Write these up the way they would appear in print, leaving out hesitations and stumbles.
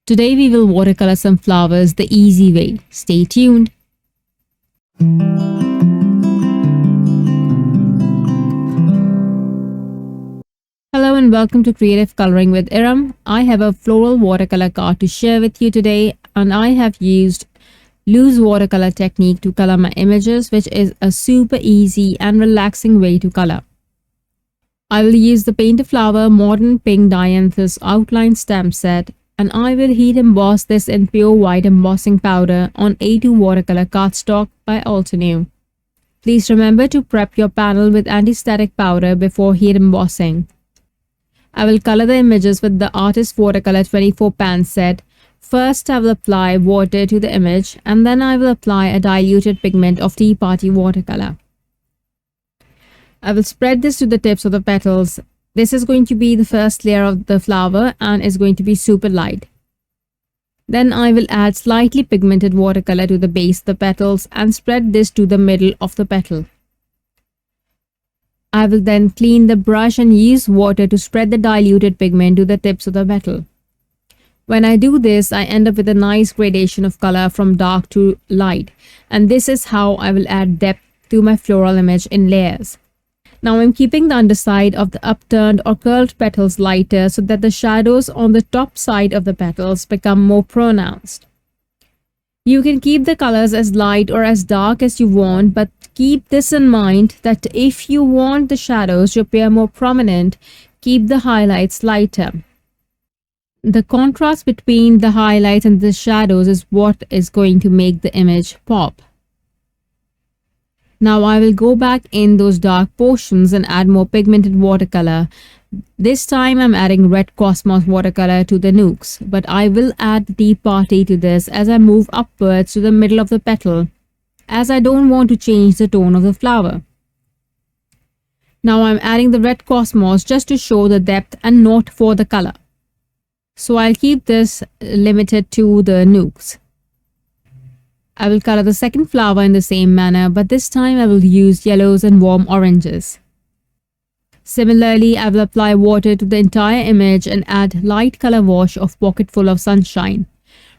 Today we will watercolor some flowers the easy way. Stay tuned. Hello and welcome to Creative Coloring with Erum. I have a floral watercolor card to share with you today, and I have used loose watercolor technique to color my images, which is a super easy and relaxing way to color. I will use the Paint a Flower Modern Pink Dianthus Outline Stamp Set, and I will heat emboss this in pure white embossing powder on A2 watercolor cardstock by Altenew. Please remember to prep your panel with anti-static powder before heat embossing. I will color the images with the Artist Watercolor 24 pan set. First, I will apply water to the image, and then I will apply a diluted pigment of Tea Party watercolor. I will spread this to the tips of the petals. This is going to be the first layer of the flower and is going to be super light. Then I will add slightly pigmented watercolor to the base of the petals and spread this to the middle of the petal. I will then clean the brush and use water to spread the diluted pigment to the tips of the petal. When I do this, I end up with a nice gradation of color from dark to light, and this is how I will add depth to my floral image in layers. Now I'm keeping the underside of the upturned or curled petals lighter so that the shadows on the top side of the petals become more pronounced. You can keep the colors as light or as dark as you want, but keep this in mind that if you want the shadows to appear more prominent, keep the highlights lighter. The contrast between the highlights and the shadows is what is going to make the image pop. Now I will go back in those dark portions and add more pigmented watercolor. This time I'm adding red Cosmos watercolor to the nooks, but I will add the Tea Party to this as I move upwards to the middle of the petal, as I don't want to change the tone of the flower. Now I'm adding the red Cosmos just to show the depth and not for the color. So I'll keep this limited to the nooks. I will color the second flower in the same manner, but this time I will use yellows and warm oranges. Similarly, I will apply water to the entire image and add light color wash of Pocketful of Sunshine.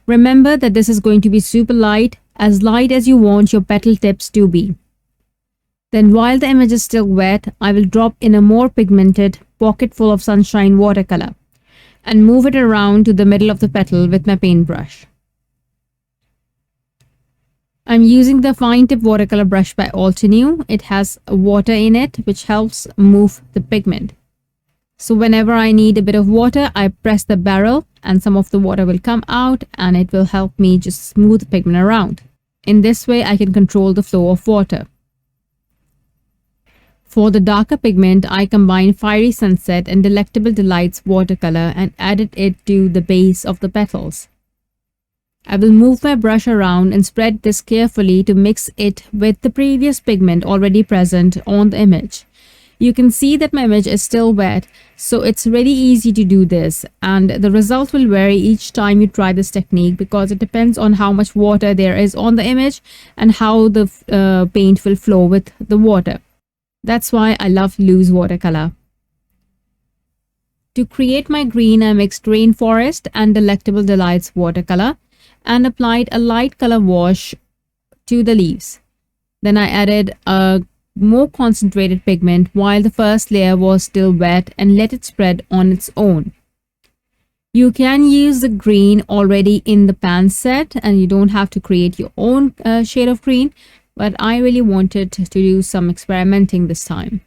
Remember that this is going to be super light as you want your petal tips to be. Then while the image is still wet, I will drop in a more pigmented Pocketful of Sunshine watercolor and move it around to the middle of the petal with my paintbrush. I'm using the fine tip watercolor brush by Altenew. It has water in it which helps move the pigment. So whenever I need a bit of water, I press the barrel and some of the water will come out and it will help me just smooth the pigment around. In this way, I can control the flow of water. For the darker pigment, I combine Fiery Sunset and Delectable Delights watercolor and added it to the base of the petals. I will move my brush around and spread this carefully to mix it with the previous pigment already present on the image. You can see that my image is still wet, so it's really easy to do this, and the result will vary each time you try this technique because it depends on how much water there is on the image and how the paint will flow with the water. That's why I love loose watercolor. To create my green, I mixed Rainforest and Delectable Delights watercolor and applied a light color wash to the leaves. Then I added a more concentrated pigment while the first layer was still wet and let it spread on its own. You can use the green already in the pan set and you don't have to create your own shade of green, but I really wanted to do some experimenting this time.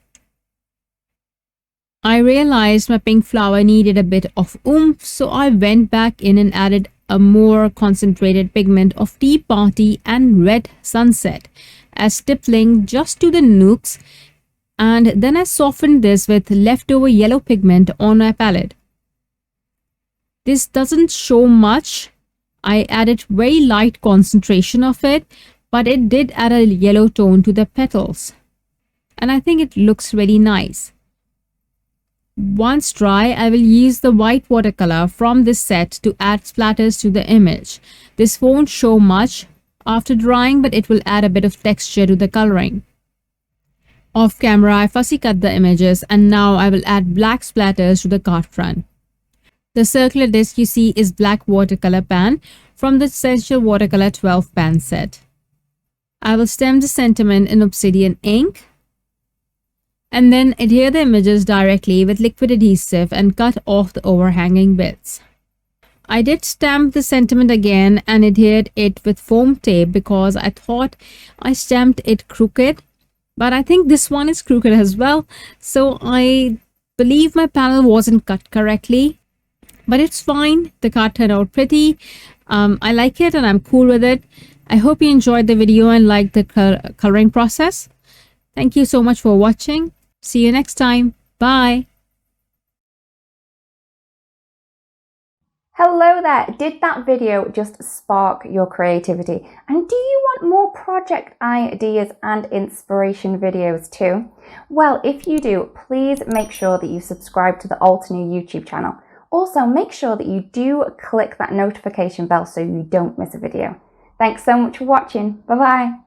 I realized my pink flower needed a bit of oomph, so I went back in and added a more concentrated pigment of Tea Party and Red Sunset as stippling just to the nooks, and then I softened this with leftover yellow pigment on my palette. This doesn't show much. I added very light concentration of it, but it did add a yellow tone to the petals, and I think it looks really nice. Once dry, I will use the white watercolor from this set to add splatters to the image. This won't show much after drying, but it will add a bit of texture to the coloring. Off camera, I fussy cut the images and now I will add black splatters to the card front. The circular disc you see is black watercolor pan from the Essential Watercolor 12 pan set. I will stamp the sentiment in Obsidian ink and then adhere the images directly with liquid adhesive and cut off the overhanging bits. I did stamp the sentiment again and adhered it with foam tape because I thought I stamped it crooked, but I think this one is crooked as well, so I believe my panel wasn't cut correctly, but it's fine. The card turned out pretty. I like it and I'm cool with it. I hope you enjoyed the video and liked the coloring process. Thank you so much for watching. See you next time. Bye. Hello there! Did that video just spark your creativity? And do you want more project ideas and inspiration videos too? Well, if you do, please make sure that you subscribe to the Altenew YouTube channel. Also, make sure that you do click that notification bell so you don't miss a video. Thanks so much for watching. Bye bye!